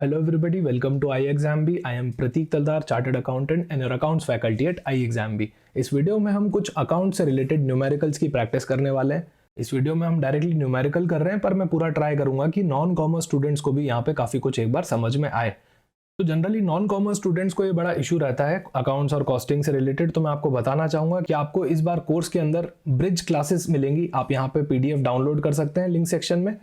Hello everybody, welcome to iExamB. I am Prateek Taldar, chartered accountant and your accounts faculty at iExamB. इस video में हम कुछ account से related numericals की practice करने वाले हैं. इस वीडियो में हम डायरेक्टली न्यूमेरिकल कर रहे हैं, पर मैं पूरा ट्राई करूंगा कि नॉन कॉमर्स स्टूडेंट्स को भी यहाँ पे काफ़ी कुछ एक बार समझ में आए. तो जनरली नॉन कॉमर्स स्टूडेंट्स को ये बड़ा इशू रहता है अकाउंट्स और कॉस्टिंग से रिलेटेड. तो मैं आपको बताना चाहूंगा कि आपको इस बार कोर्स के अंदर ब्रिज क्लासेस मिलेंगी. आप यहाँ पे PDF डाउनलोड कर सकते हैं लिंक सेक्शन में.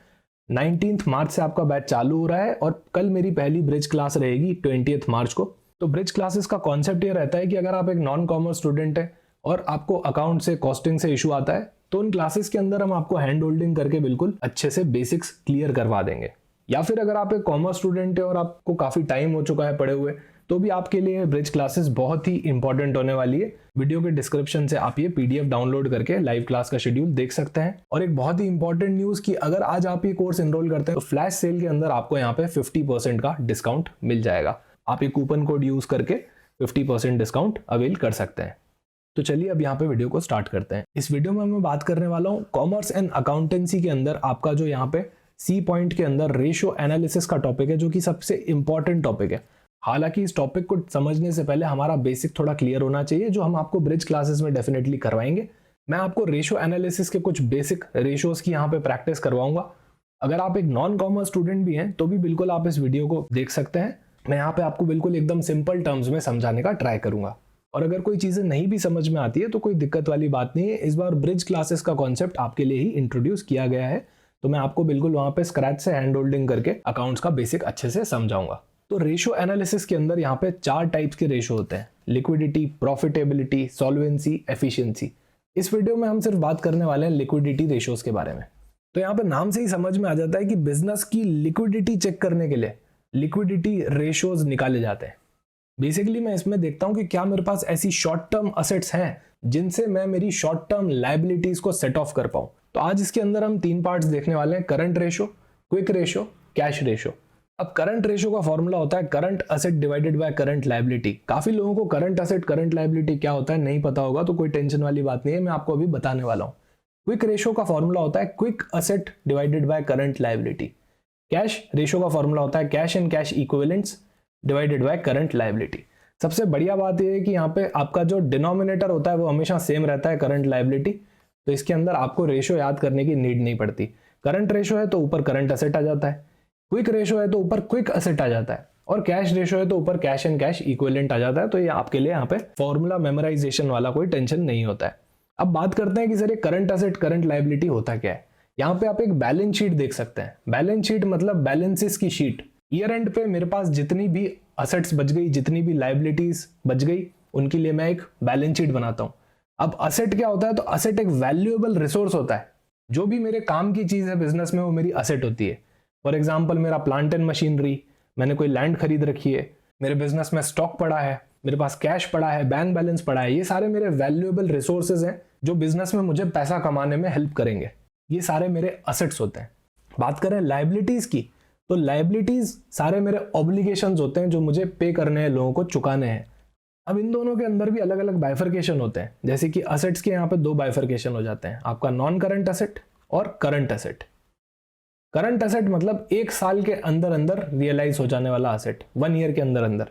19 मार्च से आपका बैच चालू हो रहा है और कल मेरी पहली ब्रिज क्लास रहेगी 20 मार्च को. तो ब्रिज क्लासेस का कॉन्सेप्ट ये रहता है कि अगर आप एक नॉन कॉमर्स स्टूडेंट है और आपको अकाउंट से कॉस्टिंग से इशू आता है, तो उन क्लासेस के अंदर हम आपको हैंड होल्डिंग करके बिल्कुल अच्छे से बेसिक्स क्लियर करवा देंगे. या फिर अगर आप एक कॉमर्स स्टूडेंट है और आपको काफी टाइम हो चुका है पढ़े हुए, तो भी आपके लिए ब्रिज क्लासेस बहुत ही इंपॉर्टेंट होने वाली है. वीडियो के डिस्क्रिप्शन से आप ये PDF डाउनलोड करके लाइव क्लास का शेड्यूल देख सकते हैं. और एक बहुत ही इंपॉर्टेंट न्यूज कि अगर आज आप ये कोर्स एनरोल करते हैं तो फ्लैश सेल के अंदर आपको यहाँ पे 50% का डिस्काउंट मिल जाएगा. आप ये कूपन कोड यूज करके 50% डिस्काउंट अवेल कर सकते हैं. तो चलिए अब यहाँ पे वीडियो को स्टार्ट करते हैं. इस वीडियो में मैं बात करने वाला हूँ कॉमर्स एंड अकाउंटेंसी के अंदर आपका जो यहाँ पे सी पॉइंट के अंदर रेशियो एनालिसिस का टॉपिक है, जो कि सबसे इंपॉर्टेंट टॉपिक है. हालांकि इस टॉपिक को समझने से पहले हमारा बेसिक थोड़ा क्लियर होना चाहिए, जो हम आपको ब्रिज क्लासेस में डेफिनेटली करवाएंगे. मैं आपको रेशियो एनालिसिस के कुछ बेसिक रेशियोज की यहाँ पे प्रैक्टिस करवाऊंगा. अगर आप एक नॉन कॉमर्स स्टूडेंट भी हैं तो भी बिल्कुल आप इस वीडियो को देख सकते हैं. मैं यहाँ पे आपको बिल्कुल एकदम सिंपल टर्म्स में समझाने का ट्राई करूंगा. और अगर कोई चीजें नहीं भी समझ में आती है तो कोई दिक्कत वाली बात नहीं है. इस बार ब्रिज क्लासेस का कॉन्सेप्ट आपके लिए ही इंट्रोड्यूस किया गया है, तो मैं आपको बिल्कुल वहां पे स्क्रैच से हैंड होल्डिंग करके अकाउंट्स का बेसिक अच्छे से समझाऊंगा. तो रेशियो एनालिसिस के अंदर यहाँ पे 4 टाइप्स के रेशियो होते हैं: लिक्विडिटी, प्रॉफिटेबिलिटी, सॉल्वेंसी, एफिशिएंसी. इस वीडियो में हम सिर्फ बात करने वाले हैं लिक्विडिटी रेशियोज के बारे में. तो यहाँ पे नाम से ही समझ में आ जाता है कि बिजनेस की लिक्विडिटी चेक करने के लिए लिक्विडिटी रेशियोज निकाले जाते हैं. बेसिकली मैं इसमें देखता हूँ कि क्या मेरे पास ऐसी शॉर्ट टर्म असेट्स हैं जिनसे मैं मेरी शॉर्ट टर्म लायबिलिटीज को सेट ऑफ कर पाऊं. तो आज इसके अंदर हम 3 पार्ट्स देखने वाले हैं: current ratio, quick ratio, cash ratio. अब करंट रेशियो का फॉर्मूला होता है current asset divided by current liability. काफी लोगों को करंट असेट करंट लायबिलिटी क्या होता है नहीं पता होगा, तो कोई टेंशन वाली बात नहीं है, मैं आपको अभी बताने वाला हूँ. क्विक रेशियो का फॉर्मूला होता है quick asset divided by current liability. Cash ratio का फॉर्मूला होता है cash and cash equivalents divided by current liability. सबसे बढ़िया बात यह है कि यहाँ पे आपका जो डिनोमिनेटर होता है वो हमेशा सेम रहता है, करंट लायबिलिटी. तो इसके अंदर आपको रेशियो याद करने की नीड नहीं पड़ती. करंट रेशियो है तो ऊपर करंट असेट आ जाता है, क्विक रेशियो है तो ऊपर क्विक असेट आ जाता है, और कैश रेशियो है तो ऊपर कैश एंड कैश इक्विवेलेंट आ जाता है. तो ये आपके लिए यहाँ पे फॉर्मूला मेमोराइजेशन वाला कोई टेंशन नहीं होता है. अब बात करते हैं कि सर ये करंट असेट करंट लायबिलिटी होता क्या है. यहाँ पे आप एक बैलेंस शीट देख सकते हैं. बैलेंस शीट मतलब बैलेंसेस की शीट. ईयर एंड पे मेरे पास जितनी भी असेट्स बच गई, जितनी भी लायबिलिटीज बच गई, उनके लिए मैं एक बैलेंस शीट बनाता हूँ. अब असेट क्या होता है, तो असेट एक वैल्यूएबल रिसोर्स होता है. जो भी मेरे काम की चीज है बिजनेस में वो मेरी असेट होती है. फॉर एग्जाम्पल मेरा प्लांट एंड मशीनरी, मैंने कोई लैंड खरीद रखी है, मेरे बिजनेस में स्टॉक पड़ा है, मेरे पास कैश पड़ा है, बैंक बैलेंस पड़ा है. ये सारे मेरे वैल्यूएबल रिसोर्सेज हैं जो बिजनेस में मुझे पैसा कमाने में हेल्प करेंगे. ये सारे मेरे असेट्स होते हैं. बात करें लायबिलिटीज की, तो लायबिलिटीज सारे मेरे ऑब्लिगेशंस होते हैं जो मुझे पे करने हैं, लोगों को चुकाने हैं. अब इन दोनों के अंदर भी अलग अलग बाइफर्केशन होते हैं. जैसे कि असेट्स के यहाँ पे 2 बाइफर्केशन हो जाते हैं, आपका नॉन करंट असेट और करंट असेट. करंट असेट मतलब 1 साल के अंदर अंदर रियलाइज हो जाने वाला असेट, 1 ईयर के अंदर अंदर.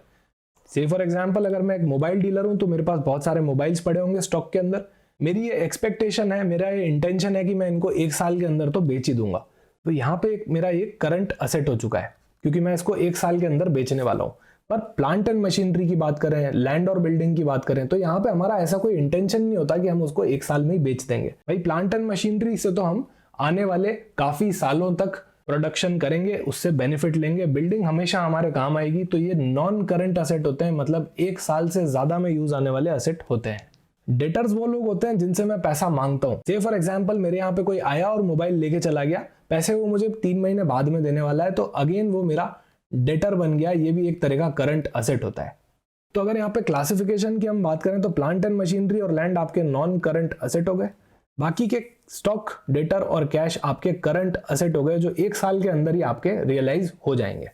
से फॉर एग्जाम्पल अगर मैं एक मोबाइल डीलर हूं तो मेरे पास बहुत सारे मोबाइल्स पड़े होंगे स्टॉक के अंदर. मेरी ये एक्सपेक्टेशन है, मेरा ये इंटेंशन है कि मैं इनको 1 साल के अंदर तो बेच ही दूंगा. तो यहाँ पे मेरा ये करंट असेट हो चुका है क्योंकि मैं इसको 1 साल के अंदर बेचने वाला हूँ. पर प्लांट एंड मशीनरी की बात करें, लैंड और बिल्डिंग की बात करें, तो यहाँ पे हमारा ऐसा कोई इंटेंशन नहीं होता कि हम उसको 1 साल में ही बेच देंगे. भाई प्लांट एंड मशीनरी से तो हम आने वाले काफी सालों तक प्रोडक्शन करेंगे, उससे बेनिफिट लेंगे, बिल्डिंग हमेशा हमारे काम आएगी. तो ये नॉन करंट असेट होते हैं, मतलब 1 साल से ज्यादा में यूज आने वाले असेट होते हैं. डेटर्स वो लोग होते हैं जिनसे मैं पैसा मांगता हूँ. से फॉर एग्जाम्पल मेरे यहाँ पे कोई आया और मोबाइल लेके चला गया, पैसे वो मुझे 3 महीने बाद में देने वाला है, तो अगेन वो मेरा डेटर बन गया. ये भी एक तरह का करंट असेट होता है. तो अगर यहाँ पे क्लासिफिकेशन की हम बात करें तो प्लांट एंड मशीनरी और लैंड आपके नॉन करंट असेट हो गए. बाकी के स्टॉक, डेटर और कैश आपके करंट असेट हो गए, जो 1 साल के अंदर ही आपके रियलाइज हो जाएंगे.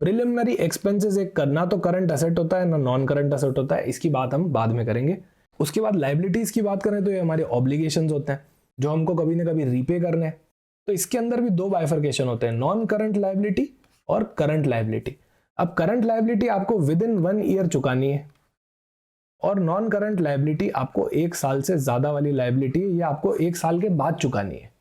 प्रिलिमिनरी एक्सपेंसेस एक करना तो करंट असेट होता है ना नॉन करंट असेट होता है, इसकी बात हम बाद में करेंगे. उसके बाद लायबिलिटीज की बात करें तो ये हमारे ऑब्लिगेशंस होते हैं जो हमको कभी ना कभी रीपे करने हैं. तो इसके अंदर भी 2 बाइफर्केशन होते हैं, नॉन करंट लायबिलिटी और करंट लायबिलिटी। अब करंट लायबिलिटी आपको विद इन 1 ईयर चुकानी है और नॉन करंट लायबिलिटी आपको 1 साल से ज्यादा वाली लायबिलिटी ये आपको 1 साल के बाद चुकानी है।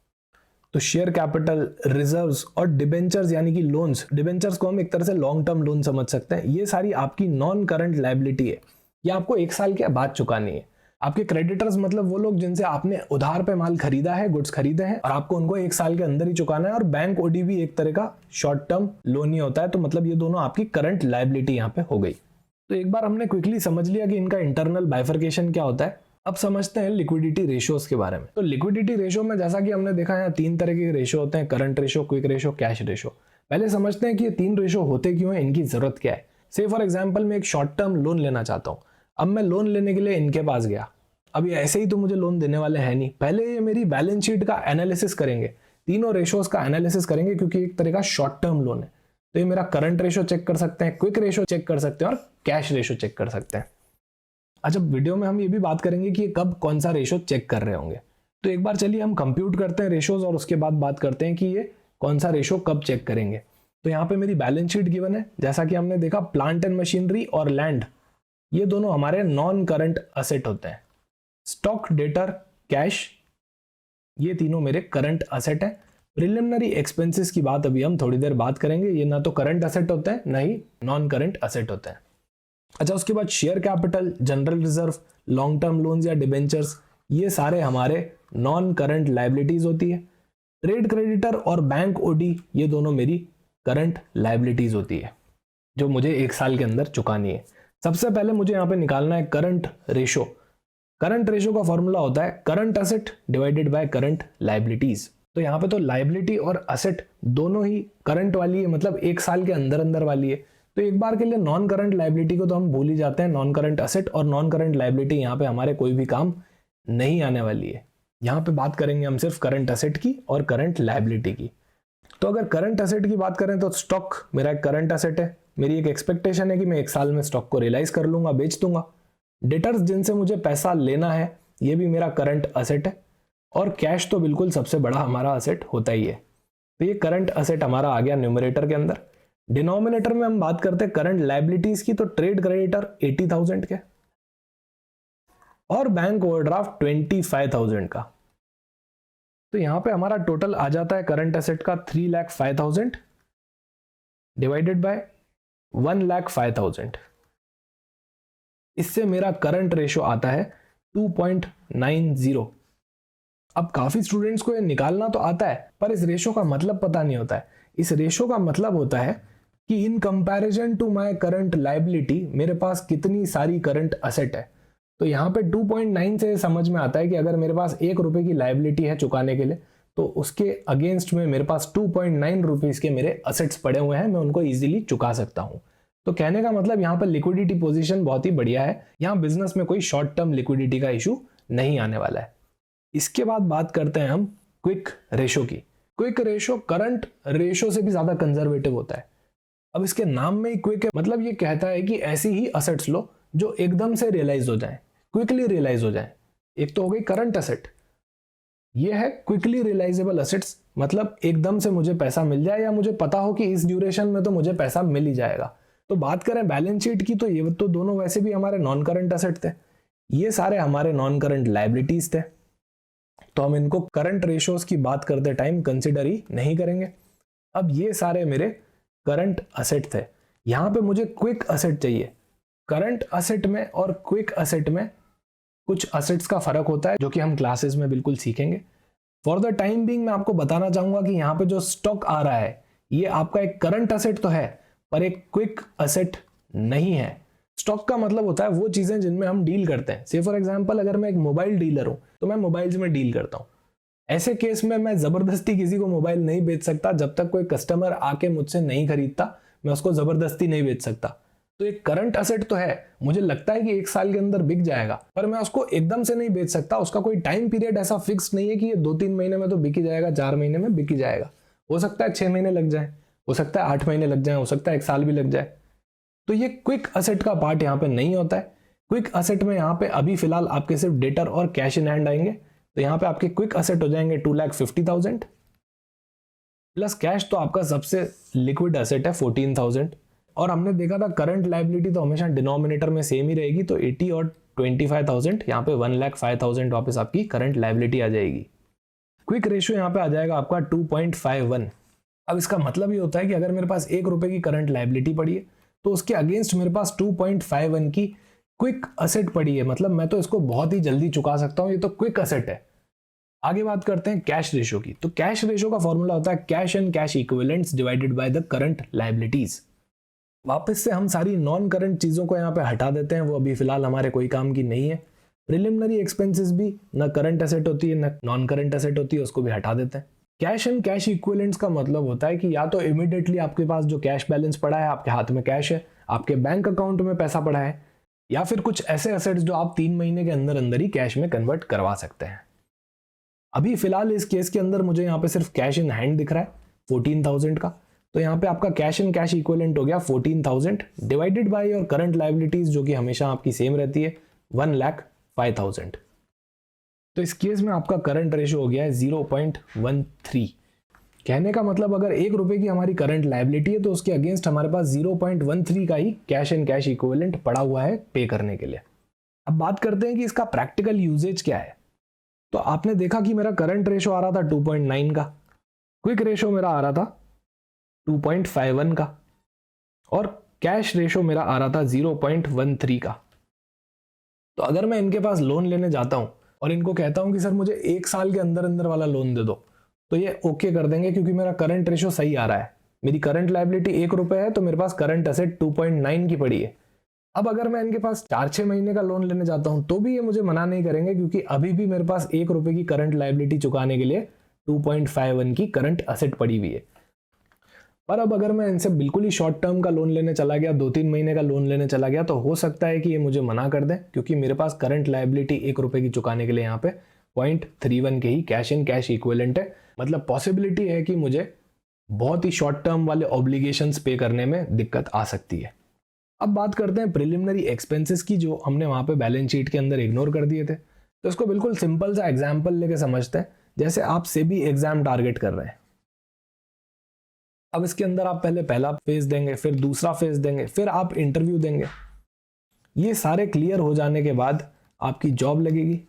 तो शेयर कैपिटल, रिजर्व्स और डिबेंचर्स यानी कि लोन्स, डिबेंचर्स को हम एक तरह से लॉन्ग टर्म लोन समझ सकते हैं, ये सारी आपकी नॉन करंट लायबिलिटी है, ये आपको 1 साल के बाद चुकानी है। आपके क्रेडिटर्स मतलब वो लोग जिनसे आपने उधार पे माल खरीदा है, गुड्स खरीदे हैं और आपको उनको 1 साल के अंदर ही चुकाना है। और बैंक ओडी भी एक तरह का शॉर्ट टर्म लोन ही होता है। तो मतलब ये दोनों आपकी करंट लायबिलिटी यहाँ पे हो गई। तो एक बार हमने क्विकली समझ लिया कि इनका इंटरनल बाइफर्केशन क्या होता है, अब समझते हैं लिक्विडिटी रेशियोज के बारे में। तो लिक्विडिटी रेशियो में जैसा कि हमने देखा है 3 तरह के रेशियो होते हैं, current ratio, quick ratio, cash ratio. पहले समझते हैं कि ये 3 रेशियो होते क्यों हैं, इनकी जरूरत क्या है। से फॉर एग्जाम्पल मैं एक शॉर्ट टर्म लोन लेना चाहता हूँ। अब मैं लोन लेने के लिए इनके पास गया, अब ये ऐसे ही तो मुझे लोन देने वाले हैं नहीं, पहले ये मेरी बैलेंस शीट का एनालिसिस करेंगे, तीनों रेशियोज का एनालिसिस करेंगे क्योंकि एक तरह का शॉर्ट टर्म लोन है। तो ये मेरा करंट रेशियो चेक कर सकते हैं, क्विक रेशियो चेक कर सकते हैं और कैश रेशियो चेक कर सकते हैं। अच्छा, वीडियो में हम ये भी बात करेंगे कि कब कौन सा रेशियो चेक कर रहे होंगे। तो एक बार चलिए हम कंप्यूट करते हैं रेशियोज और उसके बाद बात करते हैं कि ये कौन सा रेशियो कब चेक करेंगे। तो यहाँ पे मेरी बैलेंस शीट गिवन है, जैसा कि हमने देखा प्लांट एंड मशीनरी और लैंड ये दोनों हमारे नॉन करंट असेट होते हैं। स्टॉक, डेटर, कैश ये तीनों मेरे करंट असेट है। प्रिलिमिनरी एक्सपेंसेस की बात अभी हम थोड़ी देर बात करेंगे, ये ना तो करंट असेट होते हैं ना ही नॉन करंट असेट होते हैं। अच्छा, उसके बाद share capital, general reserve, long term loans या डिबेंचर्स ये सारे हमारे नॉन करंट लायबिलिटीज होती है। ट्रेड क्रेडिटर और बैंक ओडी ये दोनों मेरी करंट लायबिलिटीज होती है जो मुझे 1 साल के अंदर चुकानी है। सबसे पहले मुझे यहाँ पे निकालना है करंट रेशो। करंट रेशो का फॉर्मूला होता है current asset divided by current liabilities. तो यहाँ पे तो लायबिलिटी और असेट दोनों ही करंट वाली है, मतलब 1 साल के अंदर अंदर वाली है। तो एक बार के लिए नॉन करंट लायबिलिटी को तो हम भूल ही जाते हैं, नॉन करंट असेट और नॉन करंट लायबिलिटी यहाँ पे हमारे कोई भी काम नहीं आने वाली है। यहाँ पे बात करेंगे हम सिर्फ करंट असेट की और करंट लायबिलिटी की। तो अगर करंट असेट की बात करें तो स्टॉक मेरा एक करंट असेट है, मेरी एक एक्सपेक्टेशन है कि मैं 1 साल में स्टॉक को रियलाइज कर लूंगा, बेच दूंगा। डेटर्स जिनसे मुझे पैसा लेना है ये भी मेरा करंट असेट है और कैश तो बिल्कुल सबसे बड़ा हमारा असेट होता ही है। तो ये करंट असेट हमारा आ गया न्यूमरेटर के अंदर। डिनोमिनेटर में हम बात करते हैं करंट लायबिलिटीज की, तो ट्रेड क्रेडिटर 80,000 के और बैंक ओवरड्राफ्ट 25,000 का। तो यहां पे हमारा टोटल आ जाता है करंट असेट का 3,05,000 डिवाइडेड बाय 1,05,000। इससे मेरा करंट रेशो आता है 2.90। अब काफी स्टूडेंट्स को ये निकालना तो आता है पर इस रेशो का मतलब पता नहीं होता है। इस रेशो का मतलब होता है कि in comparison to my current liability मेरे पास कितनी सारी करंट असेट है। तो यहाँ पे 2.9 से समझ में आता है कि अगर मेरे पास 1 रुपए की लायबिलिटी है चुकाने के लिए तो उसके अगेंस्ट में मेरे पास 2.9 रुपीज के मेरे असेट्स पड़े हुए हैं, मैं उनको इजीली चुका सकता हूँ। तो कहने का मतलब यहाँ पर लिक्विडिटी पोजीशन बहुत ही बढ़िया है, यहाँ बिजनेस में कोई शॉर्ट टर्म लिक्विडिटी का इशू नहीं आने वाला है। इसके बाद बात करते हैं हम क्विक रेशो की। क्विक रेशो करंट रेशो से भी ज्यादा कंजर्वेटिव होता है। अब इसके नाम में ही क्विक है, मतलब ये कहता है कि ऐसी ही असेट्स लो जो एकदम से रियलाइज हो जाए, क्विकली रियलाइज हो जाए। एक तो हो गई करंट असेट, ये है क्विकली रियलाइजेबल असेट्स, मतलब एकदम से मुझे पैसा मिल जाए या मुझे पता हो कि इस ड्यूरेशन में तो मुझे पैसा मिल ही जाएगा। तो बात करें बैलेंस शीट की तो ये तो दोनों वैसे भी हमारे नॉन करंट असेट थे, ये सारे हमारे नॉन करंट लायबिलिटीज थे, तो हम इनको करंट रेशियोज की बात करते टाइम कंसिडर ही नहीं करेंगे। अब ये सारे मेरे करंट असेट थे, यहां पे मुझे क्विक असेट चाहिए। करंट असेट में और क्विक असेट में कुछ असेट्स का फर्क होता है जो कि हम क्लासेस में बिल्कुल सीखेंगे। फॉर द टाइम बीइंग मैं आपको बताना चाहूंगा कि यहाँ पे जो स्टॉक आ रहा है ये आपका एक करंट असेट तो है पर एक क्विक असेट नहीं है। स्टॉक का मतलब होता है वो चीजें जिनमें हम डील करते हैं। से फॉर एग्जांपल अगर मैं एक मोबाइल डीलर हूं तो मैं मोबाइल्स में डील करता हूं, ऐसे केस में मैं जबरदस्ती किसी को मोबाइल नहीं बेच सकता। जब तक कोई कस्टमर आके मुझसे नहीं खरीदता मैं उसको जबरदस्ती नहीं बेच सकता। तो एक करंट असेट तो है, मुझे लगता है कि 1 साल के अंदर बिक जाएगा पर मैं उसको एकदम से नहीं बेच सकता। उसका कोई टाइम पीरियड ऐसा फिक्स नहीं है कि ये 2-3 महीने में तो बिक ही जाएगा, 4 महीने में बिक ही जाएगा। हो सकता है 6 महीने लग जाए, हो सकता है 8 महीने लग जाए, हो सकता है 1 साल भी लग जाए। तो ये क्विक असेट का पार्ट यहाँ पे नहीं होता है। क्विक असेट में यहाँ पे अभी फिलहाल आपके सिर्फ डेटर और कैश इन हैंड आएंगे। तो यहाँ पे आपके क्विक असेट हो जाएंगे 2,50,000 प्लस कैश तो आपका सबसे लिक्विड एसेट है 14,000, और हमने देखा था करंट लाइबिलिटी तो हमेशा डिनोमिनेटर में सेम ही रहेगी, तो 80 और 25,000 यहाँ पे 1,05,000 वापस आपकी करंट लाइबिलिटी आ जाएगी। क्विक रेशियो यहाँ पे आ जाएगा आपका 2.51। अब इसका मतलब ये होता है कि अगर मेरे पास 1 रुपए की करंट लाइबिलिटी पड़ी है तो उसके अगेंस्ट मेरे पास 2.51 की क्विक असेट पड़ी है, मतलब मैं तो इसको बहुत ही जल्दी चुका सकता हूँ, ये तो क्विक असेट है। आगे बात करते हैं कैश रेशियो की। तो कैश रेशियो का फॉर्मूला होता है cash and cash equivalents divided by the current liabilities. वापस से हम सारी नॉन करंट चीजों को यहाँ पे हटा देते हैं, वो अभी फिलहाल हमारे कोई काम की नहीं है। प्रिलिमिनरी एक्सपेंसेस भी ना करंट एसेट होती है ना नॉन करंट एसेट होती है, उसको भी हटा देते हैं। कैश एंड कैश इक्विवेलेंट्स का मतलब होता है कि या तो इमीडिएटली आपके पास जो कैश बैलेंस पड़ा है, आपके हाथ में कैश है, आपके बैंक अकाउंट में पैसा पड़ा है, या फिर कुछ ऐसे एसेट्स जो आप 3 महीने के अंदर अंदर ही कैश में कन्वर्ट करवा सकते हैं। अभी फिलहाल इस केस के अंदर मुझे यहाँ पे सिर्फ कैश इन हैंड दिख रहा है 14,000 का, तो यहाँ पे आपका कैश एंड कैश इक्विवेलेंट हो गया 14,000 divided by your current liabilities जो कि हमेशा आपकी सेम रहती है 1,05,000। तो इस केस में आपका करंट रेशियो हो गया है 0.13। कहने का मतलब अगर 1 रुपए की हमारी करंट लाइबिलिटी है तो उसके अगेंस्ट हमारे पास 0.13 का ही कैश एंड कैश इक्विवेलेंट पड़ा हुआ है पे करने के लिए। अब बात करते हैं कि इसका प्रैक्टिकल यूजेज क्या है। तो आपने देखा कि मेरा करंट रेशियो आ रहा था 2.9 का, क्विक रेशियो मेरा आ रहा था 2.51 का, और कैश रेशियो मेरा आ रहा था 0.13 का। तो अगर मैं इनके पास लोन लेने जाता हूं और इनको कहता हूं कि सर मुझे 1 साल के अंदर अंदर वाला लोन दे दो, तो ये ओके कर देंगे क्योंकि मेरा करंट रेशियो सही आ रहा है। मेरी करंट लाइबिलिटी 1 रुपए है तो मेरे पास करंट एसेट 2.9 की पड़ी है। अब अगर मैं इनके पास 4-6 महीने का लोन लेने जाता हूं तो भी ये मुझे मना नहीं करेंगे क्योंकि अभी भी मेरे पास 1 रुपए की करंट लाइबिलिटी चुकाने के लिए 2.51 की करंट एसेट पड़ी हुई है। पर अब अगर मैं इनसे बिल्कुल ही शॉर्ट टर्म का लोन लेने चला गया, 2-3 महीने का लोन लेने चला गया, तो हो सकता है कि ये मुझे मना कर दें क्योंकि मेरे पास करंट लाइबिलिटी 1 रुपए की चुकाने के लिए यहाँ पे 0.31 के ही कैश एंड कैश इक्विवेलेंट है। मतलब पॉसिबिलिटी है कि मुझे बहुत ही शॉर्ट टर्म वाले ऑब्लिगेशंस पे करने में दिक्कत आ सकती है। अब बात करते हैं प्रिलिमिनरी एक्सपेंसेस की जो हमने वहां पे बैलेंस शीट के अंदर इग्नोर कर दिए थे। तो इसको बिल्कुल सिंपल सा एग्जाम्पल लेके समझते हैं। जैसे आप सेबी एग्जाम टारगेट कर रहे हैं, अब इसके अंदर आप पहले पहला फेज देंगे, फिर दूसरा फेज देंगे, फिर आप इंटरव्यू देंगे। ये सारे क्लियर हो जाने के बाद आपकी जॉब लगेगी,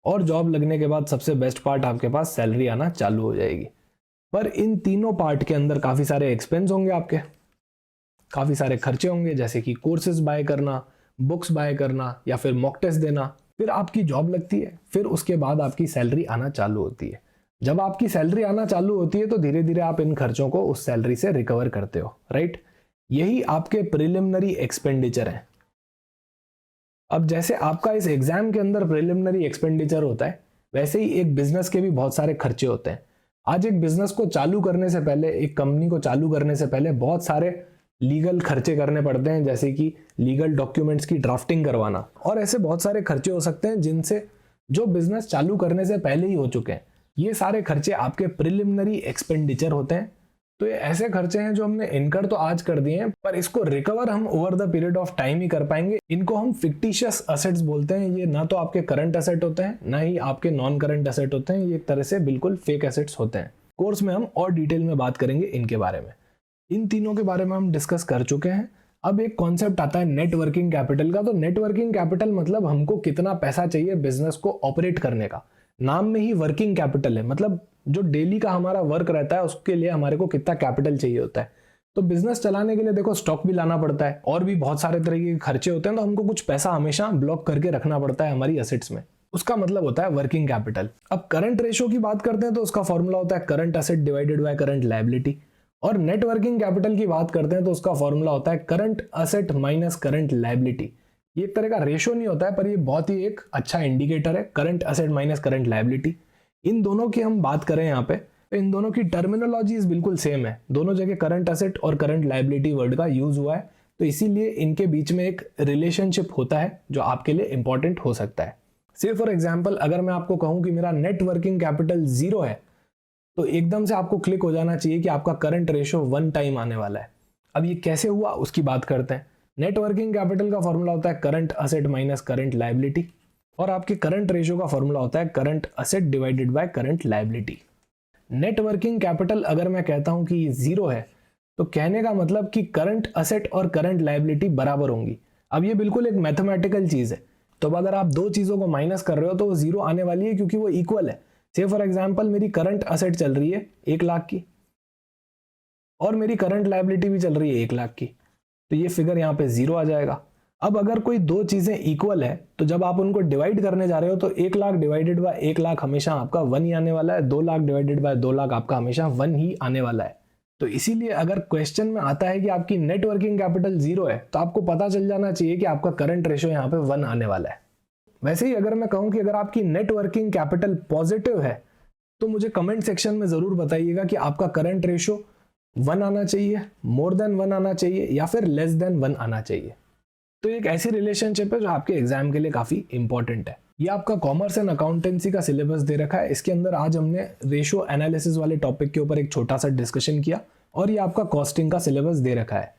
और जॉब लगने के बाद सबसे बेस्ट पार्ट आपके पास सैलरी आना चालू हो जाएगी। पर इन तीनों पार्ट के अंदर काफी सारे एक्सपेंस होंगे, आपके काफी सारे खर्चे होंगे, जैसे कि कोर्सेज बाय करना, बुक्स बाय करना, या फिर मॉक टेस्ट देना। फिर आपकी जॉब लगती है, फिर उसके बाद आपकी सैलरी आना चालू होती है। जब आपकी सैलरी आना चालू होती है तो धीरे धीरे आप इन खर्चों को उस सैलरी से रिकवर करते हो, राइट। यही आपके प्रिलिमिनरी एक्सपेंडिचर है। अब जैसे आपका इस एग्जाम के अंदर प्रिलिमिनरी एक्सपेंडिचर होता है, वैसे ही एक बिजनेस के भी बहुत सारे खर्चे होते हैं। आज एक बिजनेस को चालू करने से पहले, एक कंपनी को चालू करने से पहले बहुत सारे लीगल खर्चे करने पड़ते हैं, जैसे कि लीगल डॉक्यूमेंट्स की ड्राफ्टिंग करवाना, और ऐसे बहुत सारे खर्चे हो सकते हैं जिनसे जो बिजनेस चालू करने से पहले ही हो चुके हैं। ये सारे खर्चे आपके प्रिलिमिनरी एक्सपेंडिचर होते हैं। तो ये ऐसे खर्चे हैं जो हमने इनकर तो आज कर दिए हैं, पर इसको रिकवर हम over the period of time ही कर पाएंगे। इनको हम फिक्टिशियस असेट्स बोलते हैं। ये ना तो आपके करंट असेट होते हैं, ना ही आपके नॉन करंट असेट होते हैं। ये एक तरह से बिल्कुल फेक एसेट्स होते हैं। कोर्स में हम और डिटेल में बात करेंगे इनके बारे में। इन तीनों के बारे में हम डिस्कस कर चुके हैं। अब एक कॉन्सेप्ट आता है नेट वर्किंग कैपिटल का। तो नेट वर्किंग कैपिटल मतलब हमको कितना पैसा चाहिए बिजनेस को ऑपरेट करने का। नाम में ही वर्किंग कैपिटल है, मतलब जो डेली का हमारा वर्क रहता है उसके लिए हमारे को कितना कैपिटल चाहिए होता है। तो बिजनेस चलाने के लिए देखो स्टॉक भी लाना पड़ता है और भी बहुत सारे तरह के खर्चे होते हैं, तो हमको कुछ पैसा हमेशा ब्लॉक करके रखना पड़ता है हमारी एसेट्स में। उसका मतलब होता है वर्किंग कैपिटल। अब करंट रेशियो की बात करते हैं तो उसका फॉर्मूला होता है current asset divided by current liability, और नेट वर्किंग कैपिटल की बात करते हैं तो उसका फॉर्मूला होता है current asset minus current liability. ये एक तरह का रेशियो नहीं होता है, पर ये बहुत ही एक अच्छा इंडिकेटर है, current asset minus current liability. इन दोनों की हम बात करें यहाँ पे, तो इन दोनों की टर्मिनोलॉजीज बिल्कुल सेम है। दोनों जगह करंट एसेट और करंट लायबिलिटी वर्ड का यूज हुआ है, तो इसीलिए इनके बीच में एक रिलेशनशिप होता है जो आपके लिए इंपॉर्टेंट हो सकता है। से फॉर एग्जाम्पल अगर मैं आपको कहूं कि मेरा नेट वर्किंग कैपिटल 0 है, तो एकदम से आपको क्लिक हो जाना चाहिए कि आपका करंट रेशियो 1 टाइम आने वाला है। अब ये कैसे हुआ उसकी बात करते हैं। नेट वर्किंग कैपिटल का फॉर्मूला होता है current asset minus current liability, और आपके करंट रेशियो का फॉर्मूला होता है current asset divided by current liability. Net working capital अगर मैं कहता हूं कि ये 0 है तो कहने का मतलब कि करंट असेट और करंट लायबिलिटी बराबर होंगी। अब ये बिल्कुल एक मैथमेटिकल चीज है, तो अब अगर आप दो चीजों को माइनस कर रहे हो तो वो 0 आने वाली है क्योंकि वो इक्वल है। से फॉर एग्जांपल मेरी करंट असेट चल रही है 1 लाख की और मेरी करंट लायबिलिटी भी चल रही है 1 लाख की, तो ये फिगर यहाँ पे 0 आ जाएगा। अब अगर कोई दो चीजें इक्वल है तो जब आप उनको डिवाइड करने जा रहे हो तो 1 लाख डिवाइडेड बाय 1 लाख हमेशा आपका 1 ही आने वाला है, 2 लाख डिवाइडेड बाय 2 लाख आपका हमेशा 1 ही आने वाला है। तो इसीलिए अगर क्वेश्चन में आता है कि आपकी नेट वर्किंग कैपिटल 0 है तो आपको पता चल जाना चाहिए कि आपका करंट रेशियो यहाँ पे 1 आने वाला है। वैसे ही अगर मैं कहूँ कि अगर आपकी नेट वर्किंग कैपिटल पॉजिटिव है तो मुझे कमेंट सेक्शन में जरूर बताइएगा कि आपका करंट रेशियो 1 आना चाहिए, मोर देन 1 आना चाहिए या फिर लेस देन 1 आना चाहिए। तो एक ऐसी रिलेशनशिप है जो आपके एग्जाम के लिए काफी इंपॉर्टेंट है। ये आपका कॉमर्स एंड अकाउंटेंसी का सिलेबस दे रखा है। इसके अंदर आज हमने रेशियो एनालिसिस वाले टॉपिक के ऊपर एक छोटा सा डिस्कशन किया और ये आपका कॉस्टिंग का सिलेबस दे रखा है।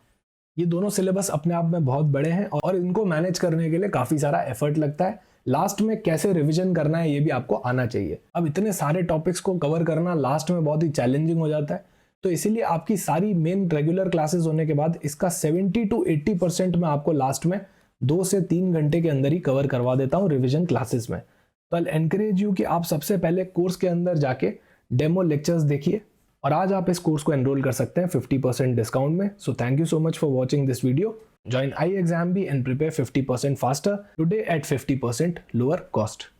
ये दोनों सिलेबस अपने आप में बहुत बड़े हैं और इनको मैनेज करने के लिए काफी सारा एफर्ट लगता है। लास्ट में कैसे रिवीजन करना है ये भी आपको आना चाहिए। अब इतने सारे टॉपिक्स को कवर करना लास्ट में बहुत ही चैलेंजिंग हो जाता है, तो इसीलिए आपकी सारी मेन रेगुलर क्लासेस होने के बाद इसका 70 to 80% मैं आपको लास्ट में 2 से 3 घंटे के अंदर ही कवर करवा देता हूँ रिवीजन क्लासेस में। तो आई एनकरेज यू कि आप सबसे पहले कोर्स के अंदर जाके डेमो लेक्चर्स देखिए और आज आप इस कोर्स को एनरोल कर सकते हैं 50% डिस्काउंट में। So thank you so much for watching this video. Join iExamBee and prepare 50% faster today at 50% lower cost.